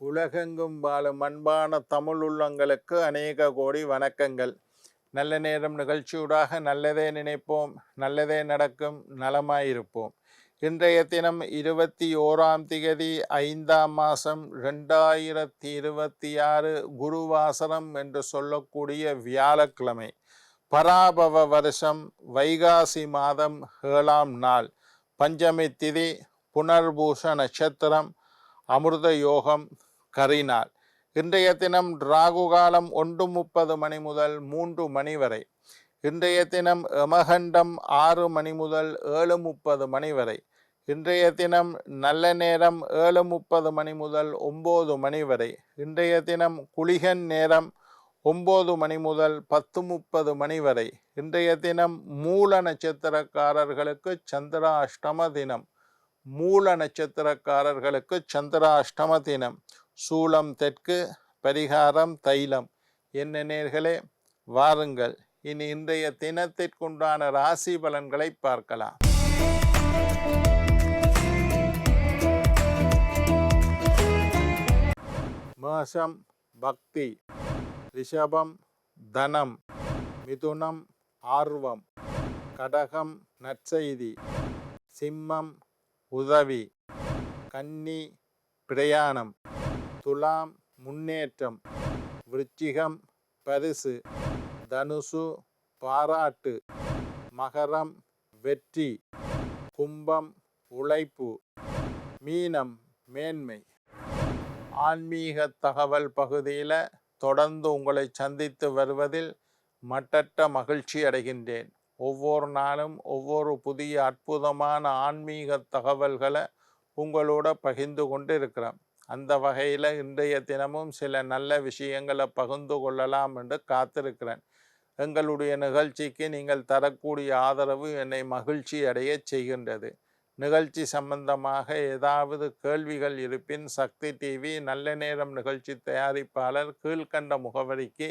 உலகெங்கும் வாழும் அன்பான தமிழ் உள்ளங்களுக்கு அநேக கோடி வணக்கங்கள். நல்ல நேரம் நிகழ்ச்சியூடாக நல்லதே நினைப்போம், நல்லதே நடக்கும், நலமாயிருப்போம். இன்றைய தினம் 21 5ஆம் மாதம் 2026 குருவாசனம் என்று சொல்லக்கூடிய வியாழக்கிழமை, பராபவ வருஷம் வைகாசி மாதம் 7ஆம் நாள், பஞ்சமி திதி, புனர்பூச நட்சத்திரம், அமிர்த யோகம், கரிநாள். இன்றைய தினம் ராகு காலம் 1:30 மணி முதல் 3 மணி வரை. இன்றைய தினம் யமகண்டம் 6 மணி முதல் 7:30 மணி வரை. இன்றைய தினம் நல்ல நேரம் 7:30 மணி முதல் 9 மணி வரை. இன்றைய தினம் குளிகன் நேரம் 9 மணி முதல் 10:30 மணி வரை. இன்றைய தினம் மூல நட்சத்திரக்காரர்களுக்கு சந்திராஷ்டம தினம். மூல நட்சத்திரக்காரர்களுக்கு சந்திராஷ்டம தினம். சூலம் தெற்கு, பரிகாரம் தைலம். என்ன நேர்களே, வாருங்கள் இனி இன்றைய தினத்திற்குண்டான ராசி பலன்களை பார்க்கலாம். மேஷம் பக்தி, ரிஷபம் தனம், மிதுனம் ஆர்வம், கடகம் நற்செய்தி, சிம்மம் உதவி, கன்னி பிரயாணம், துலாம் முன்னேற்றம், விருச்சிகம் பரிசு, தனுசு பாராட்டு, மகரம் வெற்றி, கும்பம் உழைப்பு, மீனம் மேன்மை. ஆன்மீக தகவல் பகுதியில் தொடர்ந்து உங்களை சந்தித்து வருவதில் மட்டற்ற மகிழ்ச்சி அடைகின்றேன். ஒவ்வொரு நாளும் ஒவ்வொரு புதிய அற்புதமான ஆன்மீக தகவல்களை உங்களோட பகிர்ந்து கொண்டு இருக்கிறோம். அந்த வகையில் இன்றைய தினமும் சில நல்ல விஷயங்களை பகிர்ந்து கொள்ளலாம் என்று காத்திருக்கிறேன். எங்களுடைய நிகழ்ச்சிக்கு நீங்கள் தரக்கூடிய ஆதரவு என்னை மகிழ்ச்சி அடைய செய்கின்றது. நிகழ்ச்சி சம்பந்தமாக ஏதாவது கேள்விகள் இருப்பின் சக்தி டிவி நல்ல நேரம் நிகழ்ச்சி தயாரிப்பாளர் கீழ்கண்ட முகவரிக்கு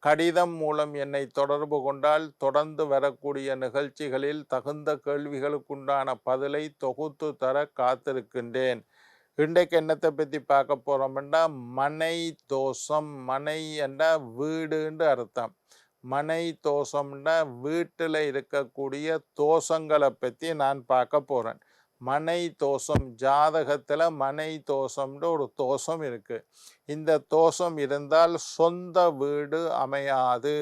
கடிதம் மூலம் என்னை தொடர்பு கொண்டால் தொடர்ந்து வரக்கூடிய நிகழ்ச்சிகளில் தகுந்த கேள்விகளுக்குண்டான பதிலை தொகுத்து தர காத்திருக்கின்றேன். இன்றைக்கு என்னத்தை பற்றி பார்க்க போகிறோம்னா, மனை தோஷம். மனை என்ற வீடுன்னு அர்த்தம். மனை தோஷம்னா வீட்டில் இருக்கக்கூடிய தோஷங்களை பற்றி நான் பார்க்க போகிறேன். மனை தோஷம், ஜாதகத்தில் மனை தோஷம்ன்ற ஒரு தோஷம் இருக்குது. இந்த தோஷம் இருந்தால் சொந்த வீடு அமையாது.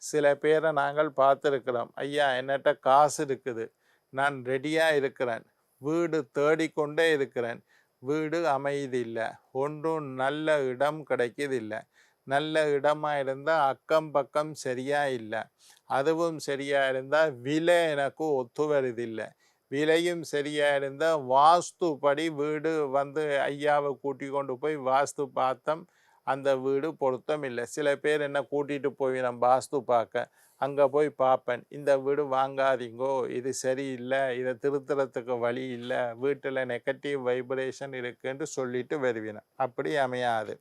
சில பேரை நாங்கள் பார்த்துருக்கிறோம். ஐயா, என்னட்ட காசு இருக்குது, நான் ரெடியாக இருக்கிறேன், வீடு தேடிக்கொண்டே இருக்கிறேன், வீடு அமைதில்லை, ஒன்றும் நல்ல இடம் கிடைக்கிதில்லை. நல்ல இடமா இருந்தால் அக்கம் பக்கம் சரியா இல்லை, அதுவும் சரியா இருந்தால் விலை எனக்கு ஒத்து வருதில்லை, விலையும் சரியா இருந்தால் வாஸ்து படி வீடு வந்து ஐயாவை கூட்டி கொண்டு போய் வாஸ்து பார்த்தோம், அந்த வீடு பொருத்தம் இல்லை. சில பேர் என்ன கூட்டிகிட்டு போய் நம்ம வாஸ்து பார்க்க அங்கே போய் பார்ப்பேன், இந்த வீடு வாங்காதீங்கோ, இது சரியில்லை, இதை திருத்துறதுக்கு வழி இல்லை, வீட்டில் நெகட்டிவ் வைப்ரேஷன் இருக்குன்னு சொல்லிட்டு வருவினேன். அப்படி அமையாது.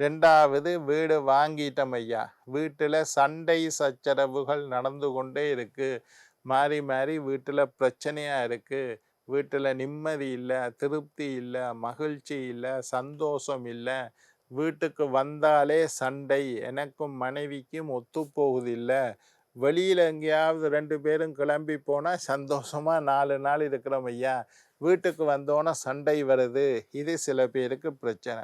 ரெண்டாவது, வீடு வாங்கிட்டோம் ஐயா, வீட்டில் சண்டை சச்சரவுகள் நடந்து கொண்டே இருக்குது, மாறி மாறி வீட்டில் பிரச்சனையாக இருக்குது, வீட்டில் நிம்மதி இல்லை, திருப்தி இல்லை, மகிழ்ச்சி இல்லை, சந்தோஷம் இல்லை, வீட்டுக்கு வந்தாலே சண்டை, எனக்கும் மனைவிக்கும் ஒத்து போகுதில்லை, வெளியில் எங்கேயாவது 2 பேரும் கிளம்பி போனால் சந்தோஷமாக 4 நாள் இருக்கிறோம் ஐயா, வீட்டுக்கு வந்தோன்னே சண்டை வருது. இது சில பேருக்கு பிரச்சனை.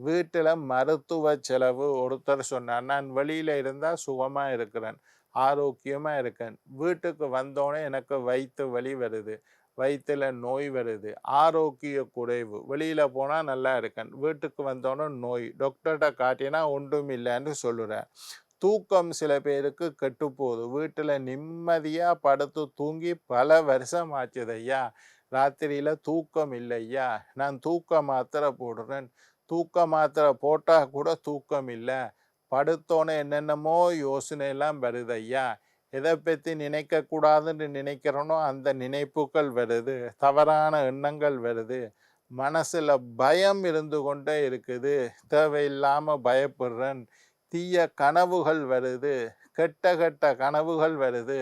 வீட்டில் மருத்துவ செலவு. ஒருத்தர் சொன்னார், நான் வெளியில் இருந்தால் சுகமாக இருக்கிறேன், ஆரோக்கியமாக இருக்கேன், வீட்டுக்கு வந்தோடனே எனக்கு வயிற்று வலி வருது, வயிற்றில் நோய் வருது, ஆரோக்கிய குறைவு, வெளியில் போனால் நல்லா இருக்கேன், வீட்டுக்கு வந்தோன்னே நோய், டாக்டர்கிட்ட காட்டினா ஒன்றும் இல்லைன்னு சொல்லுறேன். தூக்கம் சில பேருக்கு கெட்டுப்போகுது. வீட்டில் நிம்மதியாக படுத்து தூங்கி பல வருஷம் ஆச்சுது ஐயா, ராத்திரியில் தூக்கம் இல்லையா, நான் தூக்க மாத்திரை போடுறேன், தூக்க மாத்திரை போட்டால் கூட தூக்கம் இல்லை, படுத்தோன்னே என்னென்னமோ யோசனையெல்லாம் வருது ஐயா, எதை பற்றி நினைக்கக்கூடாதுன்னு நினைக்கிறனோ அந்த நினைப்புகள் வருது, தவறான எண்ணங்கள் வருது, மனசில் பயம் இருந்து கொண்டே இருக்குது, தேவையில்லாமல் பயப்படுறேன், தீய கனவுகள் வருது, கெட்ட கெட்ட கனவுகள் வருது,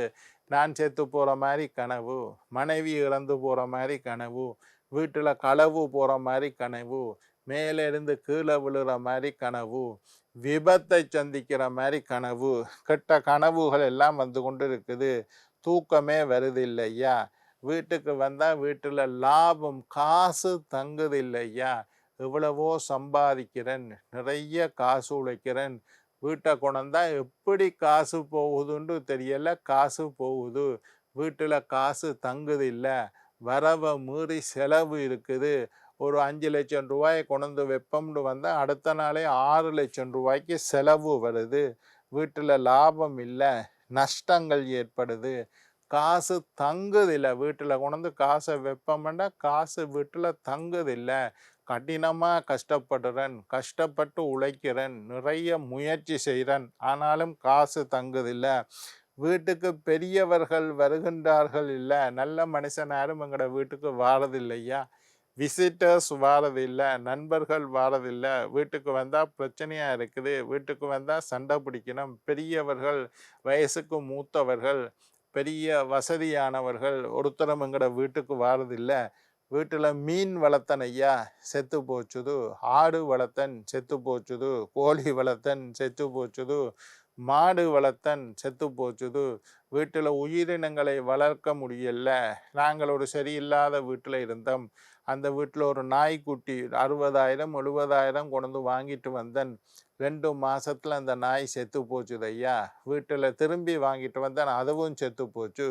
நான் செத்து போகிற மாதிரி கனவு, மனைவி இறந்து போகிற மாதிரி கனவு, வீட்டில் களவு போகிற மாதிரி கனவு, மேலே இருந்து கீழே விழுற மாதிரி கனவு, விபத்தை சந்திக்கிற மாதிரி கனவு, கெட்ட கனவுகள் எல்லாம் வந்து கொண்டு இருக்குது. தூக்கமே வருது இல்லையா? வீட்டுக்கு வந்தால் வீட்டில் லாபம் காசு தங்குது இல்லையா? எவ்வளவோ சம்பாதிக்கிறேன், நிறைய காசு உழைக்கிறேன், வீட்டை கொண்டா எப்படி காசு போகுதுன்னு தெரியல, காசு போகுது, வீட்டில் காசு தங்குது இல்லை, வரவை மீறி செலவு இருக்குது. ஒரு 5 லட்சம் ரூபாயை கொண்டு வைப்போம்னு வந்தால் அடுத்த நாளே 6 லட்சம் ரூபாய்க்கு செலவு வருது. வீட்டில் லாபம் இல்லை, நஷ்டங்கள் ஏற்படுது, காசு தங்குதில்லை. வீட்டில் கொண்டு காசை வைப்போம்னா காசு வீட்டில் தங்குதில்லை. கடினமாக கஷ்டப்படுறேன், கஷ்டப்பட்டு உழைக்கிறேன், நிறைய முயற்சி செய்கிறேன், ஆனாலும் காசு தங்குதில்லை. வீட்டுக்கு பெரியவர்கள் வருகின்றார்கள் இல்லை, நல்ல மனுஷன் யாரும் எங்களோட வீட்டுக்கு வாரதில்லையா, விசிட்டர்ஸ் வாரதில்லை, நண்பர்கள் வாரதில்லை, வீட்டுக்கு வந்தால் பிரச்சனையாக இருக்குது, வீட்டுக்கு வந்தால் சண்டை பிடிக்கணும், பெரியவர்கள், வயசுக்கு மூத்தவர்கள், பெரிய வசதியானவர்கள் ஒருத்தரும் எங்களோட வீட்டுக்கு வாரதில்லை. வீட்டில் மீன் வளர்த்தன் ஐயா செத்து போச்சுது, ஆடு வளர்த்தன் செத்து போச்சுது, கோழி வளர்த்தன் செத்து போச்சுது, மாடு வளர்த்தன் செத்து போச்சுது, வீட்டில் உயிரினங்களை வளர்க்க முடியல. நாங்கள் ஒரு சரியில்லாத வீட்டில் இருந்தோம். அந்த வீட்டில் ஒரு நாய்க்குட்டி 60,000 70,000 கொண்டு வாங்கிட்டு வந்தேன். 2 மாதத்தில் அந்த நாய் செத்து போச்சுது ஐயா. வீட்டில் திரும்பி வாங்கிட்டு வந்தேன், அதுவும் செத்து போச்சு.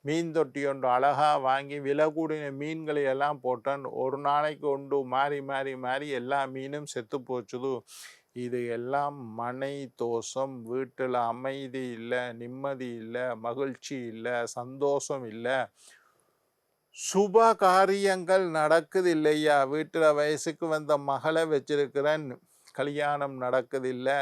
மீன் தொட்டி ஒன்று அழகாக வாங்கி விலை கூடின மீன்களை எல்லாம் போட்டேன். ஒரு நாளைக்கு ஒன்று மாறி மாறி மாறி எல்லா மீனும் செத்து போச்சுது. இது எல்லாம் மனை தோஷம். வீட்டில் அமைதி இல்லை, நிம்மதி இல்லை, மகிழ்ச்சி இல்லை, சந்தோஷம் இல்லை, சுப காரியங்கள் நடக்குது இல்லையா? வீட்டில் வயசுக்கு வந்த மகளை வச்சிருக்கிறேன், கல்யாணம் நடக்குதில்லை,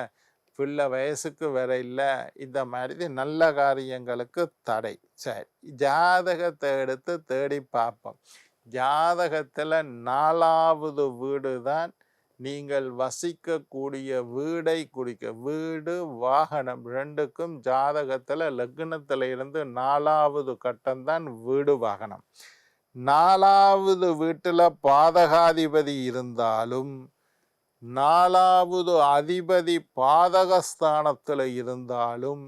பிள்ளை வயசுக்கு வர இல்லை, இந்த மாதிரி நல்ல காரியங்களுக்கு தடை. சரி, ஜாதகத்தை எடுத்து தேடி பார்ப்போம். ஜாதகத்தில் 4வது வீடு தான் நீங்கள் வசிக்கக்கூடிய வீடை குறிக்க. வீடு வாகனம் ரெண்டுக்கும் ஜாதகத்தில் லக்னத்தில் இருந்து 4வது கட்டம்தான் வீடு வாகனம். 4வது வீட்டில் பாதகாதிபதி இருந்தாலும் 4வது அதிபதி பாதகஸ்தானத்தில் இருந்தாலும்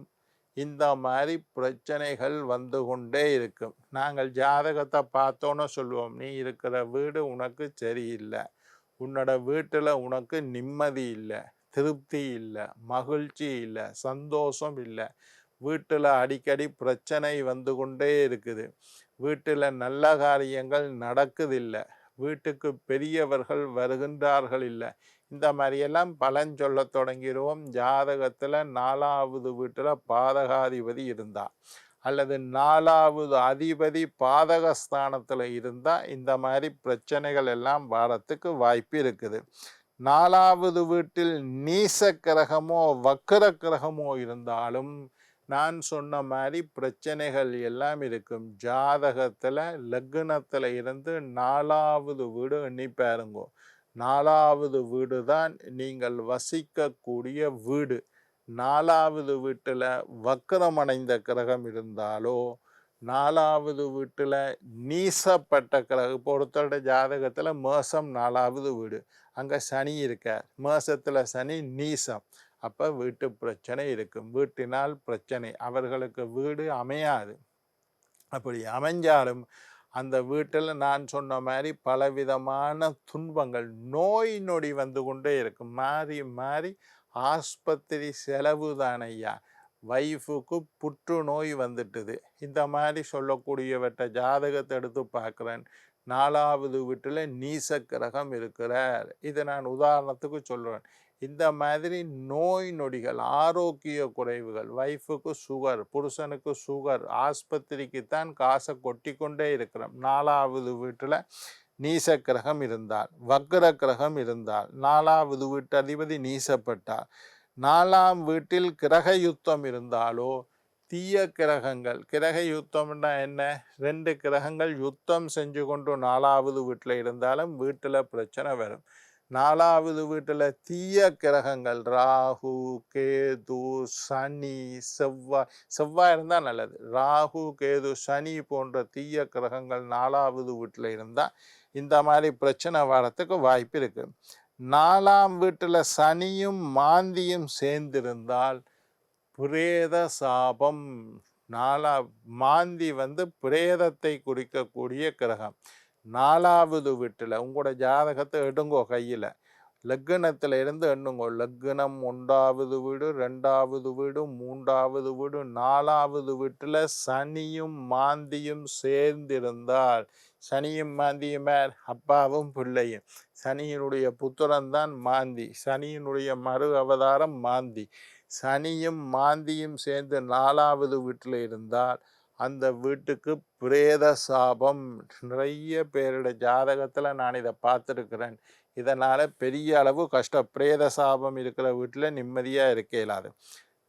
இந்த மாதிரி பிரச்சனைகள் வந்து கொண்டே இருக்கும். நாங்கள் ஜாதகத்தை பார்த்தோன்னு சொல்லுவோம், நீ இருக்கிற வீடு உனக்கு சரியில்லை, உன்னோட வீட்டில் உனக்கு நிம்மதி இல்லை, திருப்தி இல்லை, மகிழ்ச்சி இல்லை, சந்தோஷம் இல்லை, வீட்டில் அடிக்கடி பிரச்சனை வந்து கொண்டே இருக்குது, வீட்டில் நல்ல காரியங்கள் நடக்குதில்லை, வீட்டுக்கு பெரியவர்கள் வருகின்றார்கள் இல்லை, இந்த மாதிரியெல்லாம் பலன் சொல்ல தொடங்கிடுவோம். ஜாதகத்தில் 4வது வீட்டில் பாதகாதிபதி இருந்தால் அல்லது 4வது அதிபதி பாதகஸ்தானத்தில் இருந்தால் இந்த மாதிரி பிரச்சனைகள் எல்லாம் வரத்துக்கு வாய்ப்பு இருக்குது. 4வது வீட்டில் நீச கிரகமோ வக்கர கிரகமோ இருந்தாலும் நான் சொன்ன மாதிரி பிரச்சனைகள் எல்லாம் இருக்கும். ஜாதகத்தில் லக்னத்தில் இருந்து 4வது வீடு எண்ணி பாருங்கோ. 4வது வீடு தான் நீங்கள் வசிக்கக்கூடிய வீடு. 4வது வீட்டில் வக்கரமடைந்த கிரகம் இருந்தாலோ, 4வது வீட்டில் நீசப்பட்ட கிரகம், இப்போ ஒருத்தரோட ஜாதகத்தில் மேசம் 4வது வீடு, அங்கே சனி இருக்கார், மேசத்தில் சனி நீசம், அப்போ வீட்டு பிரச்சனை இருக்கும், வீட்டினால் பிரச்சனை, அவர்களுக்கு வீடு அமையாது. அப்படி அமைஞ்சாலும் அந்த வீட்டில் நான் சொன்ன மாதிரி பலவிதமான துன்பங்கள், நோய் நொடி வந்து கொண்டே இருக்கும், மாறி மாறி ஆஸ்பத்திரி செலவு தான் ஐயா. வைஃபுக்கு புற்றுநோய் வந்துட்டுது, இந்த மாதிரி சொல்லக்கூடியவற்றை ஜாதகத்தை எடுத்து பார்க்குறேன். 4வது வீட்டில் நீச கிரகம் இருக்கிறார். இதை நான் உதாரணத்துக்கு சொல்கிறேன். இந்த மாதிரி நோய் நொடிகள், ஆரோக்கிய குறைவுகள், வைஃபுக்கு சுகர், புருஷனுக்கு சுகர், ஆஸ்பத்திரிக்குத்தான் காசை கொட்டி கொண்டே இருக்கிறோம். 4வது வீட்டில் நீச கிரகம் இருந்தால், வக்ர கிரகம் இருந்தால், 4வது வீட்டு அதிபதி நீசப்பட்டால், 4ஆம் வீட்டில் கிரக யுத்தம் இருந்தாலோ, தீய கிரகங்கள், கிரக யுத்தம்னா என்ன, 2 கிரகங்கள் யுத்தம் செஞ்சு கொண்டு 4வது வீட்டில் இருந்தாலும் வீட்டில் பிரச்சனை வரும். 4வது வீட்டில் தீய கிரகங்கள், ராகு, கேது, சனி, செவ்வாய் இருந்தால் நல்லது, ராகு, கேது, சனி போன்ற தீய கிரகங்கள் 4வது வீட்டில் இருந்தால் இந்த மாதிரி பிரச்சனை வரத்துக்கு வாய்ப்பு இருக்குது. 4ஆம் வீட்டில் சனியும் மாந்தியும் சேர்ந்திருந்தால் பிரேத சாபம். மாந்தி பிரேதத்தை குறிக்கக்கூடிய கிரகம். 4வது வீட்டில் உங்களோட ஜாதகத்தை எடுங்கோ கையில், லக்னத்தில் இருந்து எண்ணுங்கோ. லக்னம் 1வது வீடு, 2வது வீடு, 3வது வீடு, 4வது வீட்டில் சனியும் மாந்தியும் சேர்ந்திருந்தால், சனியும் மாந்தியும் அப்பாவும் பிள்ளையும், சனியினுடைய புத்திரன் தான் மாந்தி, சனியினுடைய மறு அவதாரம் மாந்தி. சனியும் மாந்தியும் சேர்ந்து 4வது வீட்டில் இருந்தால் அந்த வீட்டுக்கு பிரேத சாபம். நிறைய பேருடைய ஜாதகத்தில் நான் இதை பார்த்துருக்கிறேன். இதனால் பெரிய அளவு பிரேத சாபம் இருக்கிற வீட்டில் நிம்மதியாக இருக்க இயலாது.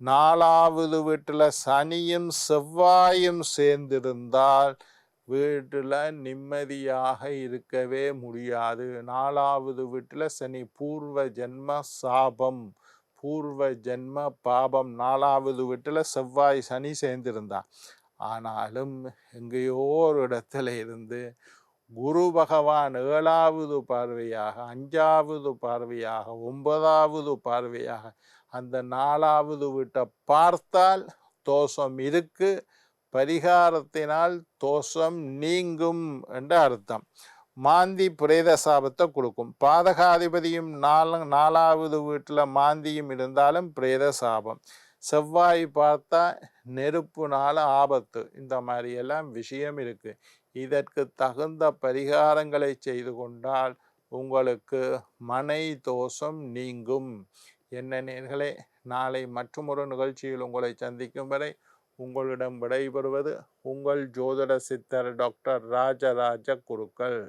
4வது வீட்டில் சனியும் செவ்வாயும் சேர்ந்திருந்தால் வீட்டில் நிம்மதியாக இருக்கவே முடியாது. 4வது வீட்டில் சனி பூர்வ ஜென்ம சாபம், பூர்வ ஜென்ம பாபம். 4வது வீட்டில் செவ்வாய் சனி சேர்ந்திருந்தார். ஆனாலும் எங்கேயோ ஒரு இடத்துல இருந்து குரு பகவான் 7வது பார்வையாக, 5வது பார்வையாக, 9வது பார்வையாக அந்த 4வது வீட்டை பார்த்தால் தோஷம் இருக்கு, பரிகாரத்தினால் தோஷம் நீங்கும் என்று அர்த்தம். மாந்தி பிரேத சாபத்தை கொடுக்கும். பாதகாதிபதியும் 4வது வீட்டில் மாந்தியும் இருந்தாலும் பிரேத சாபம். செவ்வாய் பார்த்தா நெருப்புனால ஆபத்து. இந்த மாதிரி எல்லாம் விஷயம் இருக்கு. இதற்கு தகுந்த பரிகாரங்களை செய்து கொண்டால் உங்களுக்கு மனை தோஷம் நீங்கும். என்ன நேயர்களே, நாளை மற்றொரு நிகழ்ச்சியில் உங்களை சந்திக்கும் வரை உங்களிடம் விடைபெறுவது உங்கள் ஜோதிட சித்தர் டாக்டர் ராஜராஜ குருக்கள்.